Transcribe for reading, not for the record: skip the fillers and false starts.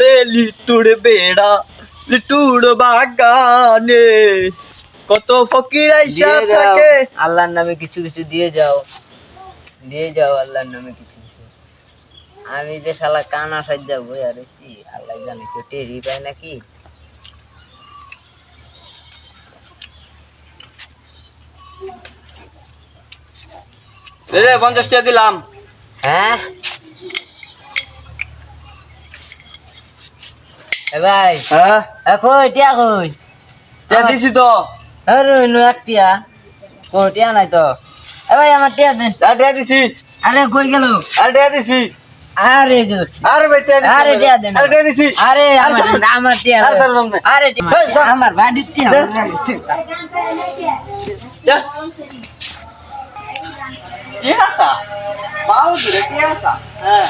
রে লিটুর বেড়া লিটুর বাগানে কত ফকির আইসা থাকে। আল্লাহর নামে কিছু কিছু দিয়ে যাও আল্লাহর নামে কিছু কিছু। আমি যে শালা কানা সাজ্জা বই আর আল্লাহ জানে কেউ টেরি পায় নাকি। এই যে 50 টাকা দিলাম। হ্যাঁ এ ভাই, হ্যাঁ কই টিয়া কই? টাকা দিছি তো। আরে নো টিয়া কই টিয়া নাই তো। এ ভাই আমার টিয়া দেন। টাকা দিছি। আরে কই গেল? টাকা দিছি। আরে দোস্ত, আরে ভাই টাকা দিছি। আরে টিয়া দেন। আরে টাকা দিছি। আরে আমার টিয়া। আরে স্যার বন্ধ। আরে আমার বাড়ির টিয়া। যা কি হাসা বাউ ধরে কি হাসা। হ্যাঁ